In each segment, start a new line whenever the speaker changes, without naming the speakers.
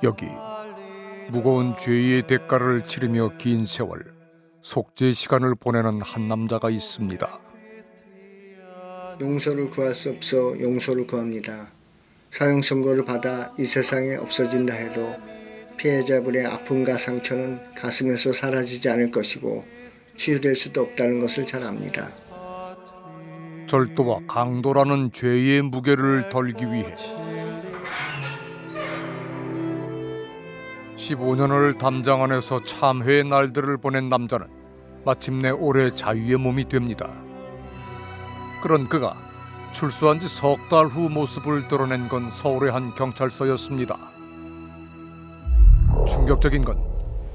여기 무거운 죄의 대가를 치르며 긴 세월 속죄 시간을 보내는 한 남자가 있습니다.
용서를 구할 수 없어 용서를 구합니다. 사형 선고를 받아 이 세상에 없어진다 해도 피해자분의 아픔과 상처는 가슴에서 사라지지 않을 것이고 치유될 수도 없다는 것을 잘 압니다.
절도와 강도라는 죄의 무게를 덜기 위해 15년을 담장 안에서 참회의 날들을 보낸 남자는 마침내 올해 자유의 몸이 됩니다. 그런 그가 출소한 지 석 달 후 모습을 드러낸 건 서울의 한 경찰서였습니다. 충격적인 건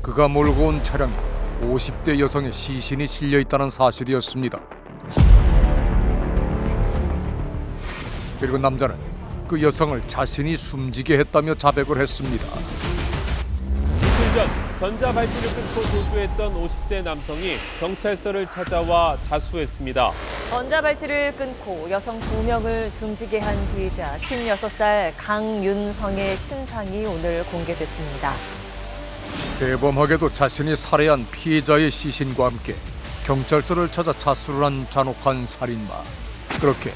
그가 몰고 온 차량에 50대 여성의 시신이 실려 있다는 사실이었습니다. 그리고 남자는 그 여성을 자신이 숨지게 했다며 자백을 했습니다.
이틀 전 전자발찌를 끊고 도주했던 50대 남성이 경찰서를 찾아와 자수했습니다.
전자발찌를 끊고 여성 2명을 숨지게 한 피해자 16살 강윤성의 신상이 오늘 공개됐습니다.
대범하게도 자신이 살해한 피해자의 시신과 함께 경찰서를 찾아 자수를 한 잔혹한 살인마. 그렇게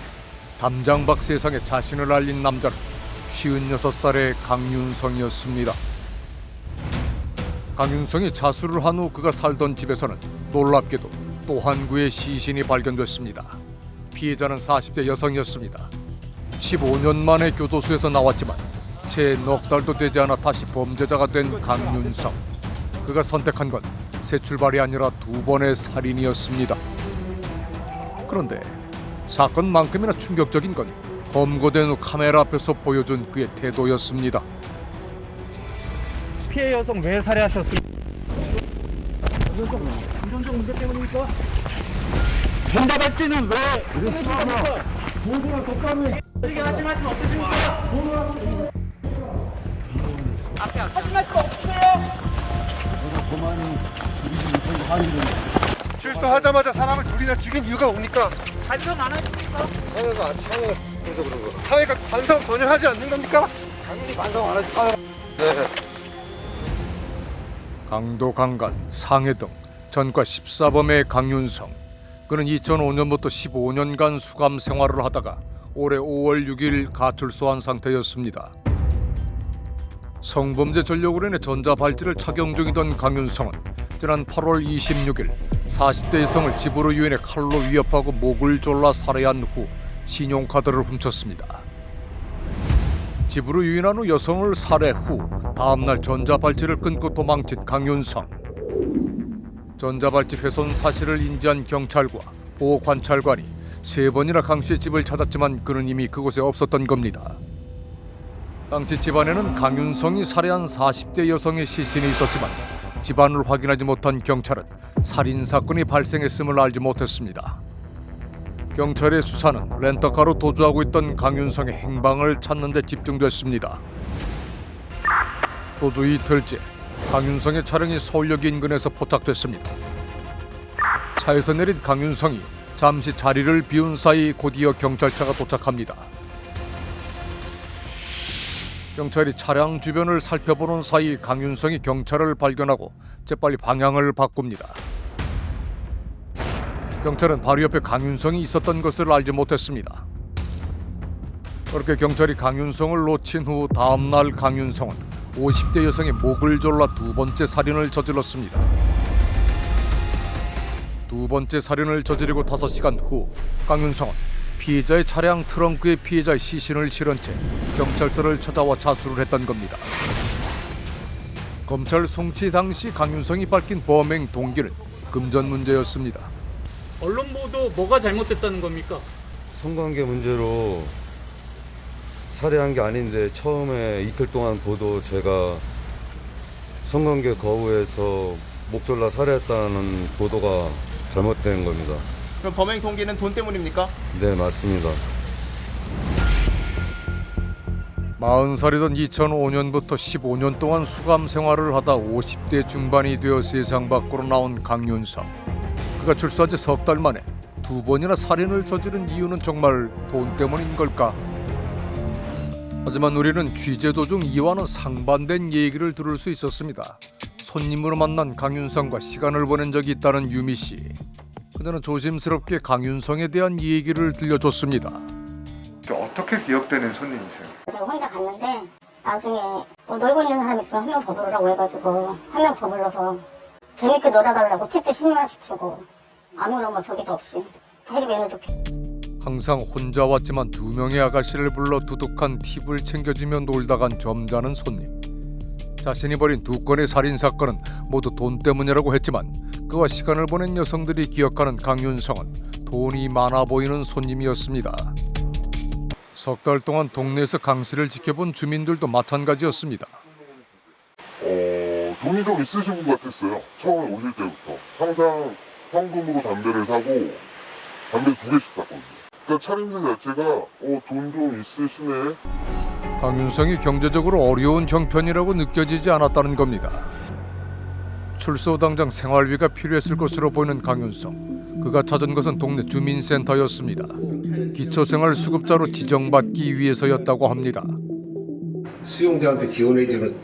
담장 밖 세상에 자신을 알린 남자는 56살의 강윤성이었습니다. 강윤성이 자수를 한 후 그가 살던 집에서는 놀랍게도 또 한 구의 시신이 발견됐습니다. 피해자는 40대 여성이었습니다. 15년 만에 교도소에서 나왔지만 채 넉 달도 되지 않아 다시 범죄자가 된 강윤성. 그가 선택한 건 새 출발이 아니라 2번의 살인이었습니다. 그런데 사건만큼이나 충격적인 건 검거된 후 카메라 앞에서 보여준 그의 태도였습니다.
피해 여성 왜 살해하셨습니까? 금전적 문제 때문입니까? 전자발찌는 왜 그랬습니까? 보도랑 독감을 이렇게 하신 말씀 없으십니까? 앞에 하신 말씀 없으세요?
출소하자마자 사람을 둘이나 죽인 이유가 뭡니까?
반성 안 하십니까?
사회가 그래서 그런 거. 사회가 반성 전혀 하지 않는 겁니까? 당연히 반성 안 하지. 네.
강도, 강간, 상해 등 전과 14범의 강윤성. 그는 2005년부터 15년간 수감 생활을 하다가 올해 5월 6일 가출소한 상태였습니다. 성범죄 전력으로 인해 전자발찌를 착용 중이던 강윤성은 지난 8월 26일 40대 여성을 집으로 유인해 칼로 위협하고 목을 졸라 살해한 후 신용카드를 훔쳤습니다. 집으로 유인한 후 여성을 살해 후 다음날 전자발찌를 끊고 도망친 강윤성. 전자발찌 훼손 사실을 인지한 경찰과 보호관찰관이 3번이나 강 씨의 집을 찾았지만 그는 이미 그곳에 없었던 겁니다. 당시 집안에는 강윤성이 살해한 40대 여성의 시신이 있었지만 집안을 확인하지 못한 경찰은 살인사건이 발생했음을 알지 못했습니다. 경찰의 수사는 렌터카로 도주하고 있던 강윤성의 행방을 찾는 데 집중됐습니다. 도주 이틀째, 강윤성의 차량이 서울역 인근에서 포착됐습니다. 차에서 내린 강윤성이 잠시 자리를 비운 사이 곧이어 경찰차가 도착합니다. 경찰이 차량 주변을 살펴보는 사이 강윤성이 경찰을 발견하고 재빨리 방향을 바꿉니다. 경찰은 바로 옆에 강윤성이 있었던 것을 알지 못했습니다. 그렇게 경찰이 강윤성을 놓친 후 다음날 강윤성은 50대 여성의 목을 졸라 2번째 살인을 저질렀습니다. 2번째 살인을 저지르고 5시간 후 강윤성은 피해자의 차량 트렁크에 피해자의 시신을 실은 채 경찰서를 찾아와 자수를 했던 겁니다. 검찰 송치 당시 강윤성이 밝힌 범행 동기는 금전 문제였습니다.
언론 보도 뭐가 잘못됐다는 겁니까?
성관계 문제로 살해한 게 아닌데 처음에 이틀 동안 보도 제가 성관계 거부해서 목졸라 살해했다는 보도가 잘못된 겁니다.
그럼 범행 동기는 돈 때문입니까?
네, 맞습니다.
40살이던 2005년부터 15년 동안 수감 생활을 하다 50대 중반이 되어 세상 밖으로 나온 강윤성. 그가 출소한 지 석 달 만에 2번이나 살인을 저지른 이유는 정말 돈 때문인 걸까? 하지만 우리는 취재 도중 이와는 상반된 얘기를 들을 수 있었습니다. 손님으로 만난 강윤성과 시간을 보낸 적이 있다는 유미 씨. 그녀는 조심스럽게 강윤성에 대한 얘기를 들려줬습니다.
어떻게 기억되는 손님이세요?
제가 혼자 갔는데 나중에 뭐 놀고 있는 사람 있으면 한 명 더 부르라고 해가지고 한 명 더 불러서 재밌게 놀아달라고 칩도 10만 원씩 주고 아무런 뭐 저기도 없이 되게 매너 좋게.
항상 혼자 왔지만 2명의 아가씨를 불러 두둑한 팁을 챙겨주며 놀다 간 점잖은 손님. 자신이 벌인 2건의 살인사건은 모두 돈 때문이라고 했지만 그와 시간을 보낸 여성들이 기억하는 강윤성은 돈이 많아 보이는 손님이었습니다. 석 달 동안 동네에서 강 씨를 지켜본 주민들도 마찬가지였습니다.
돈이 좀 있으신 분 같았어요. 처음에 오실 때부터. 항상 현금으로 담배를 사고 담배 2개씩 샀거든요. 그러니까 차림새 자체가 돈 좀 있으시네.
강윤성이 경제적으로 어려운 형편이라고 느껴지지 않았다는 겁니다. 출소 당장 생활비가 필요했을 것으로 보이는 강윤성. 그가 찾은 것은 동네 주민센터였습니다. 기초생활수급자로 지정받기 위해서였다고 합니다.
수용자한테 지원해주는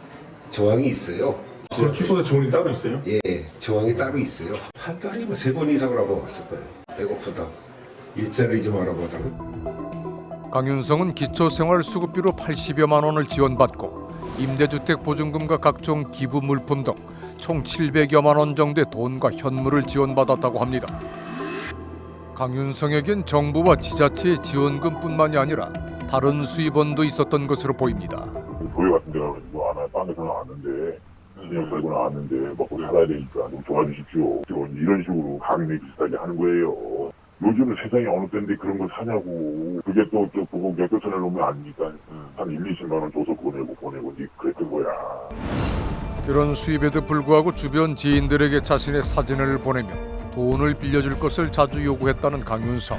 조항이 있어요.
출소에 지원이 따로 있어요?
예, 조항이 따로 있어요. 한 달에 3번 이상을 알아봤을 거예요. 배고프다. 일자리 좀 알아보다가.
강윤성은 기초생활수급비로 80여만 원을 지원받고 임대주택 보증금과 각종 기부 물품 등 총 700여만 원 정도의 돈과 현물을 지원받았다고 합니다. 강윤성에겐 정부와 지자체의 지원금뿐만이 아니라 다른 수입원도 있었던 것으로 보입니다.
교회 같은 데 가가지고 빵에서 나왔는데 선생님 살고 나왔는데 먹고 살아야 되니까 좀 도와주십시오. 이런 식으로 가맹이 비슷하게 하는 거예요. 요즘은 세상이 어느 때인데 그런 걸 사냐고. 그게 또 그거 몇 개천에 놓으면 아니니까 한 1, 20만 원 줘서 보내고 이제 그랬던 거야.
이런 수입에도 불구하고 주변 지인들에게 자신의 사진을 보내며 돈을 빌려줄 것을 자주 요구했다는 강윤성.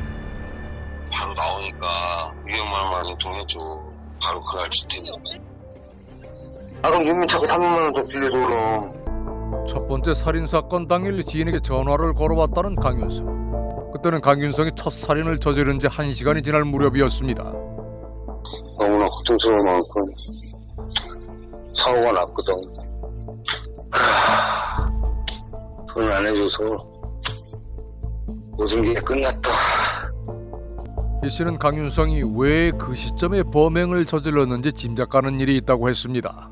바로 나오니까 200만 원만 돈 해줘. 바로 그날 줄 테니. 그럼 유민차고 300만 원 더 빌려줘 그럼.
첫 번째 살인사건 당일 지인에게 전화를 걸어왔다는 강윤성. 그때는 강윤성이 첫 살인을 저지른 지 1시간이 지날 무렵이었습니다.
너무나 걱정스러운 만큼 사고가 났거든. 돈을 안 해줘서 모든 게 끝났다.
이 씨는 강윤성이 왜 그 시점에 범행을 저질렀는지 짐작가는 일이 있다고 했습니다.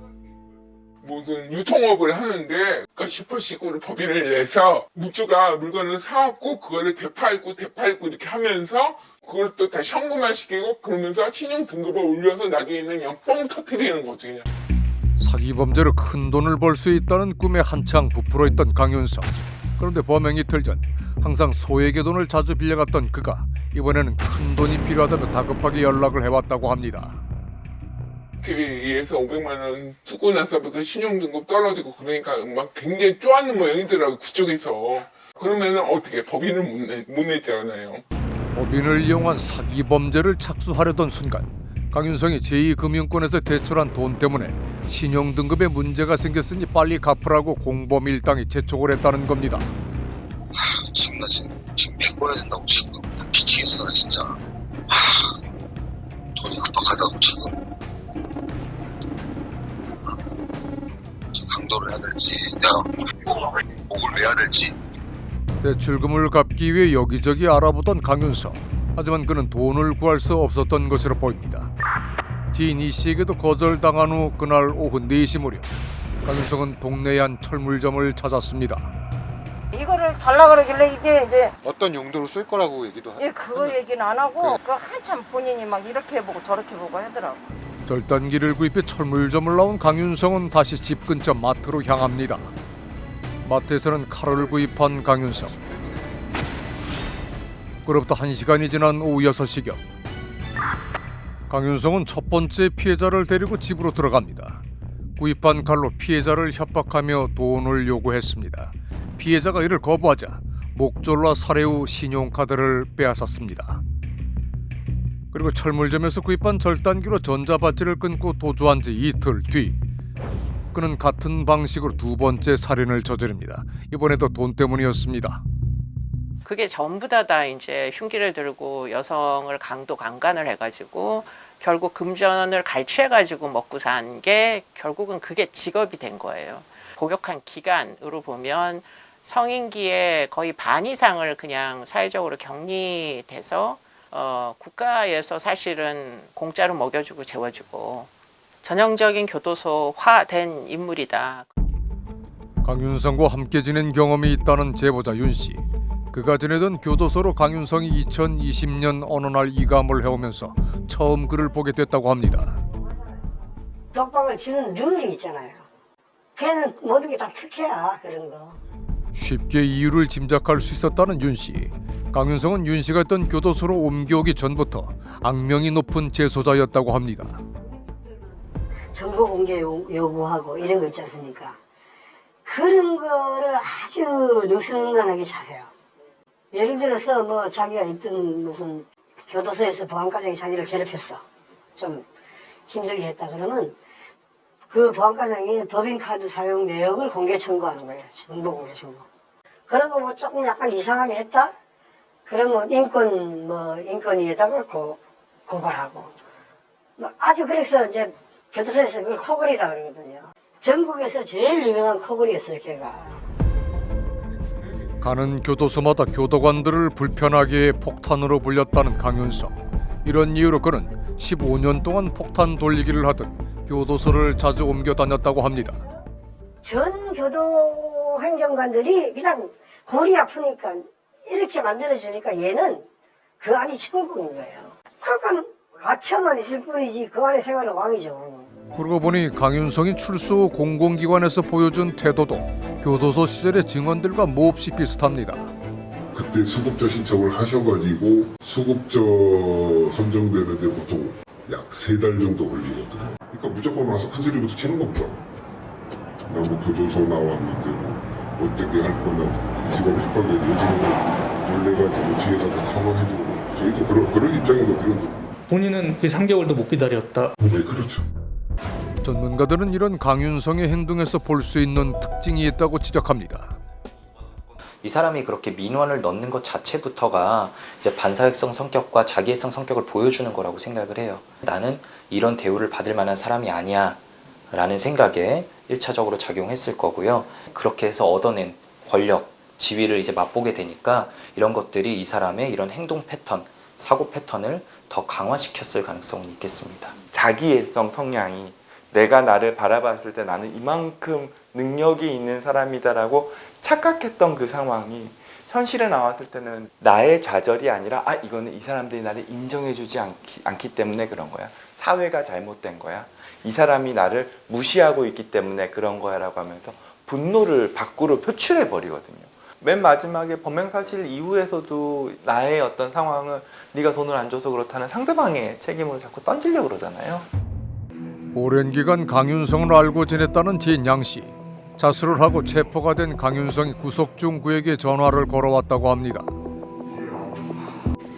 무슨 유통업을 하는데 그러니까 슈퍼식으로 법인을 내서 묵주가 물건을 사왔고 그거를 되팔고 이렇게 하면서 그걸 또 다시 현금화시키고 그러면서 신용 등급을 올려서 나중에는 그냥 뻥 터뜨리는 거지 그냥.
사기 범죄로 큰 돈을 벌 수 있다는 꿈에 한창 부풀어 있던 강윤성. 그런데 범행 이틀 전 항상 소에게 돈을 자주 빌려갔던 그가 이번에는 큰 돈이 필요하다며 다급하게 연락을 해왔다고 합니다.
PB에서 500만 원 쓰고 나서부터 신용등급 떨어지고 그러니까 막 굉장히 쪼아는 모양이더라고 그쪽에서. 그러면 어떻게 법인을 못 냈잖아요.
법인을 이용한 사기 범죄를 착수하려던 순간 강윤성이 제2금융권에서 대출한 돈 때문에 신용등급에 문제가 생겼으니 빨리 갚으라고 공범 일당이 재촉을 했다는 겁니다.
지금 나 지금 메꿔야 된다고 지금 미치겠어 나 진짜. 돈이 급박하다고 지금 강도를 해야 될지 내가 목을 매야 될지.
대출금을 갚기 위해 여기저기 알아보던 강윤성. 하지만 그는 돈을 구할 수 없었던 것으로 보입니다. 지인 이 씨에게도 거절당한 후 그날 오후 4시 무렵 강윤성은 동네의 한 철물점을 찾았습니다.
이거를 달라 그러길래 이제
어떤 용도로 쓸 거라고 얘기도 하죠.
예, 그거 얘기는 안 하고 그 한참 본인이 막 이렇게 해보고 저렇게 보고 하더라고.
절단기를 구입해 철물점을 나온 강윤성은 다시 집 근처 마트로 향합니다. 마트에서는 칼을 구입한 강윤성. 그로부터 1시간이 지난 오후 6시경 강윤성은 첫 번째 피해자를 데리고 집으로 들어갑니다. 구입한 칼로 피해자를 협박하며 돈을 요구했습니다. 피해자가 이를 거부하자 목졸라 살해 후 신용카드를 빼앗았습니다. 그리고 철물점에서 구입한 절단기로 전자발찌를 끊고 도주한 지 이틀 뒤 그는 같은 방식으로 2번째 살인을 저지릅니다. 이번에도 돈 때문이었습니다.
그게 전부 다 이제 흉기를 들고 여성을 강간을 해가지고 결국 금전을 갈취해가지고 먹고 산 게 결국은 그게 직업이 된 거예요. 복역한 기간으로 보면 성인기에 거의 반 이상을 그냥 사회적으로 격리돼서 국가에서 사실은 공짜로 먹여주고 재워주고 전형적인 교도소화된 인물이다.
강윤성과 함께 지낸 경험이 있다는 제보자 윤 씨. 그가 지내던 교도소로 강윤성이 2020년 어느 날 이감을 해오면서 처음 그를 보게 됐다고 합니다.
독박을 주는 룰이 있잖아요. 걔는 모든 게 다 특혜야, 그런 거.
쉽게 이유를 짐작할 수 있었다는 윤 씨. 강윤성은 윤 씨가 있던 교도소로 옮겨오기 전부터 악명이 높은 재소자였다고 합니다.
정보 공개 요구하고 이런 거 있지 않습니까? 그런 거를 아주 느슨하게 잘해요. 예를 들어서 뭐 자기가 있던 무슨 교도소에서 보안과장이 자기를 괴롭혔어. 좀 힘들게 했다 그러면 그 보안과장이 법인카드 사용 내역을 공개 청구하는 거예요. 정보 공개 청구. 그러고 뭐 조금 약간 이상하게 했다? 그러면 인권위에다가 고발하고. 뭐 아주 그래서 이제 교도소에서 그걸 코골이라 그러거든요. 전국에서 제일 유명한 코골이였어요, 걔가.
가는 교도소마다 교도관들을 불편하게 폭탄으로 불렸다는 강윤성. 이런 이유로 그는 15년 동안 폭탄 돌리기를 하듯 교도소를 자주 옮겨 다녔다고 합니다.
전 교도 행정관들이 그냥 골이 아프니까 이렇게 만들어주니까 얘는 그 안이 천국인 거예요. 그러니까 갇혀만 있을 뿐이지 그 안에 생활은 왕이죠.
그러고 보니 강윤성이 출소 후 공공기관에서 보여준 태도도 교도소 시절의 증언들과 몹시 비슷합니다.
그때 수급자 신청을 하셔가지고 수급자 선정되는데 보통 약 3달 정도 걸리거든요. 그러니까 무조건 와서 큰소리부터 치는 겁니다. 나 뭐 교도소 나왔는데 뭐 어떻게 할 거나 직원 협박에 요즘에는 놀래가지고 뒤에서 다 커버해주고 저희도 그런 입장이거든요.
본인은 그 3개월도 못 기다렸다.
네, 그렇죠.
전문가들은 이런 강윤성의 행동에서 볼 수 있는 특징이 있다고 지적합니다.
이 사람이 그렇게 민원을 넣는 것 자체부터가 이제 반사회성 성격과 자기애성 성격을 보여주는 거라고 생각을 해요. 나는 이런 대우를 받을 만한 사람이 아니야 라는 생각에 1차적으로 작용했을 거고요. 그렇게 해서 얻어낸 권력, 지위를 이제 맛보게 되니까 이런 것들이 이 사람의 이런 행동 패턴, 사고 패턴을 더 강화시켰을 가능성은 있겠습니다.
자기애성 성향이 내가 나를 바라봤을 때 나는 이만큼 능력이 있는 사람이다라고 착각했던 그 상황이 현실에 나왔을 때는 나의 좌절이 아니라 이거는 이 사람들이 나를 인정해주지 않기 때문에 그런 거야. 사회가 잘못된 거야. 이 사람이 나를 무시하고 있기 때문에 그런 거야 라고 하면서 분노를 밖으로 표출해 버리거든요. 맨 마지막에 범행사실 이후에서도 나의 어떤 상황을 네가 돈을 안 줘서 그렇다는 상대방의 책임으로 자꾸 던지려고 그러잖아요.
오랜 기간 강윤성을 알고 지냈다는 지인 양 씨. 자수를 하고 체포가 된 강윤성이 구속 중 그에게 전화를 걸어왔다고 합니다.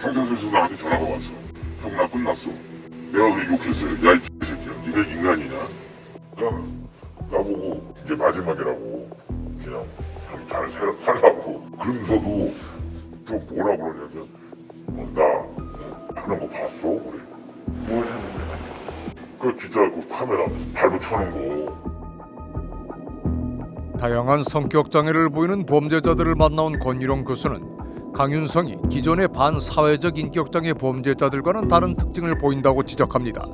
경찰서에서 나한테 전화가 왔어. 형 나 끝났어. 내가 왜 욕했어요. 야 이 새끼야. 니가 인간이냐. 그냥 나보고 이제 마지막이라고 그냥 형이 잘 살라고. 그러면서도 좀 뭐라 그러냐면 나 하는 거 봤어? 그래.
뭘 하는 거야?
그 기자 그 카메라 발로 쳐는 거.
다양한 성격 장애를 보이는 범죄자들을 만나온 권일홍 교수는 강윤성이 기존의 반사회적 인격장애 범죄자들과는 다른 특징을 보인다고 지적합니다.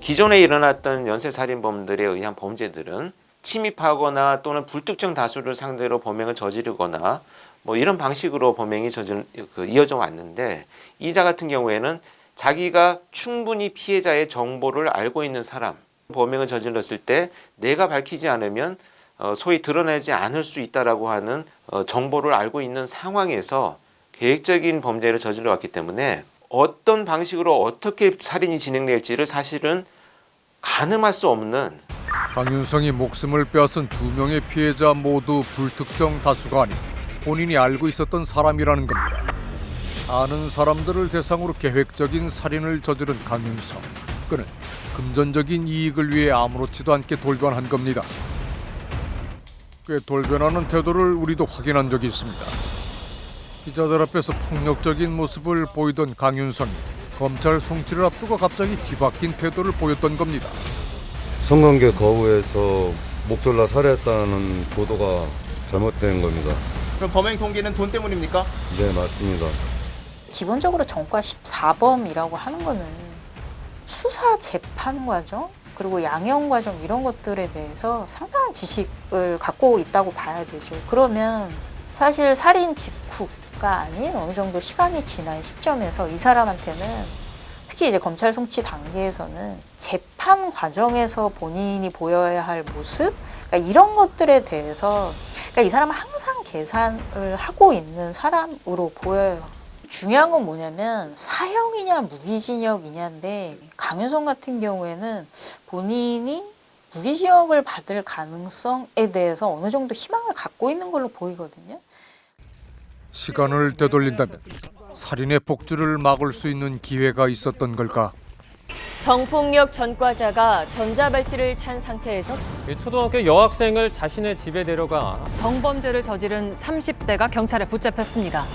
기존에 일어났던 연쇄살인범들에 의한 범죄들은 침입하거나 또는 불특정 다수를 상대로 범행을 저지르거나 뭐 이런 방식으로 범행이 이어져 왔는데 이자 같은 경우에는 자기가 충분히 피해자의 정보를 알고 있는 사람, 범행을 저질렀을 때 내가 밝히지 않으면 소위 드러내지 않을 수 있다라고 하는 정보를 알고 있는 상황에서 계획적인 범죄를 저질러 왔기 때문에 어떤 방식으로 어떻게 살인이 진행될지를 사실은 가늠할 수 없는.
강윤성이 목숨을 빼앗은 2명의 피해자 모두 불특정 다수가 아닌 본인이 알고 있었던 사람이라는 겁니다. 아는 사람들을 대상으로 계획적인 살인을 저지른 강윤성. 그는 금전적인 이익을 위해 아무렇지도 않게 돌변한 겁니다. 꽤 돌변하는 태도를 우리도 확인한 적이 있습니다. 기자들 앞에서 폭력적인 모습을 보이던 강윤성이 검찰 송치를 앞두고 갑자기 뒤바뀐 태도를 보였던 겁니다.
성관계 거부해서 목졸라 살해했다는 보도가 잘못된 겁니다.
그럼 범행 동기는 돈 때문입니까?
네, 맞습니다.
기본적으로 전과 14범이라고 하는 거는 수사 재판 과정 그리고 양형 과정 이런 것들에 대해서 상당한 지식을 갖고 있다고 봐야 되죠. 그러면 사실 살인 직후가 아닌 어느 정도 시간이 지난 시점에서 이 사람한테는 특히 이제 검찰 송치 단계에서는 재판 과정에서 본인이 보여야 할 모습 그러니까 이런 것들에 대해서 그러니까 이 사람은 항상 계산을 하고 있는 사람으로 보여요. 중요한 건 뭐냐면 사형이냐 무기징역이냐인데 강윤성 같은 경우에는 본인이 무기징역을 받을 가능성에 대해서 어느 정도 희망을 갖고 있는 걸로 보이거든요.
시간을 되돌린다면 살인의 폭주를 막을 수 있는 기회가 있었던 걸까?
성폭력 전과자가 전자발찌를 찬 상태에서
초등학교 여학생을 자신의 집에 데려가
성범죄를 저지른 30대가 경찰에 붙잡혔습니다.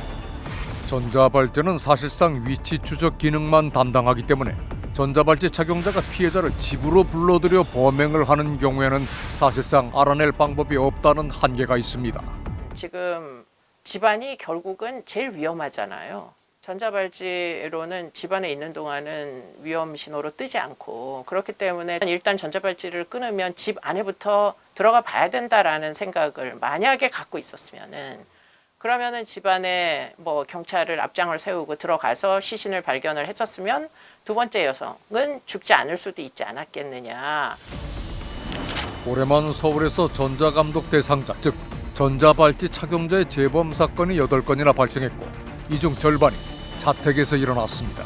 전자발찌는 사실상 위치 추적 기능만 담당하기 때문에 전자발찌 착용자가 피해자를 집으로 불러들여 범행을 하는 경우에는 사실상 알아낼 방법이 없다는 한계가 있습니다.
지금 집안이 결국은 제일 위험하잖아요. 전자발찌로는 집안에 있는 동안은 위험 신호로 뜨지 않고 그렇기 때문에 일단 전자발찌를 끊으면 집 안에부터 들어가 봐야 된다라는 생각을 만약에 갖고 있었으면은 그러면은 집안에 뭐 경찰을 앞장을 세우고 들어가서 시신을 발견을 했었으면 두 번째 여성은 죽지 않을 수도 있지 않았겠느냐.
올해만 서울에서 전자감독 대상자 즉 전자발찌 착용자의 재범 사건이 8건이나 발생했고 이 중 절반이 자택에서 일어났습니다.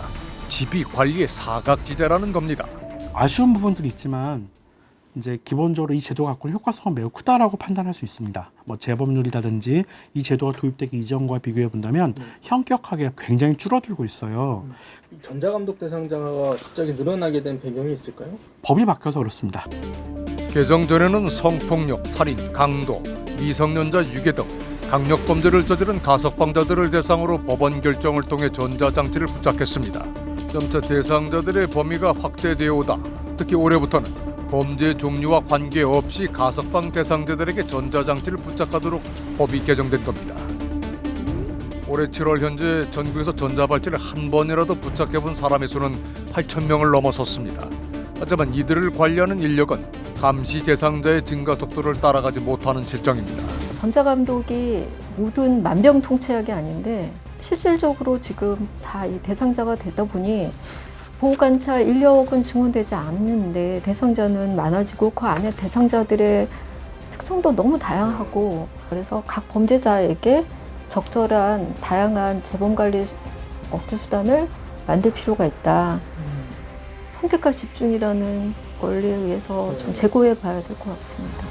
집이 관리의 사각지대라는 겁니다.
아쉬운 부분들이 있지만 이제 기본적으로 이 제도가 갖고 있는 효과성은 매우 크다라고 판단할 수 있습니다. 뭐 재범률이라든지 이 제도가 도입되기 이전과 비교해 본다면 현격하게 굉장히 줄어들고 있어요.
전자감독 대상자가 갑자기 늘어나게 된 배경이 있을까요?
법이 바뀌어서 그렇습니다.
개정 전에는 성폭력, 살인, 강도, 미성년자 유괴 등 강력범죄를 저지른 가석방자들을 대상으로 법원 결정을 통해 전자장치를 부착했습니다. 점차 대상자들의 범위가 확대되어 오다 특히 올해부터는 범죄 종류와 관계없이 가석방 대상자들에게 전자장치를 부착하도록 법이 개정된 겁니다. 올해 7월 현재 전국에서 전자발찌를 한 번이라도 부착해본 사람의 수는 8,000명을 넘어섰습니다. 하지만 이들을 관리하는 인력은 감시 대상자의 증가 속도를 따라가지 못하는 실정입니다.
전자감독이 모든 만병통치약이 아닌데 실질적으로 지금 다 이 대상자가 되다 보니 보호관찰 인력은 증원되지 않는데 대상자는 많아지고 그 안에 대상자들의 특성도 너무 다양하고 그래서 각 범죄자에게 적절한 다양한 재범관리 억제 수단을 만들 필요가 있다. 선택과 집중이라는 원리에 의해서 좀 재고해 봐야 될 것 같습니다.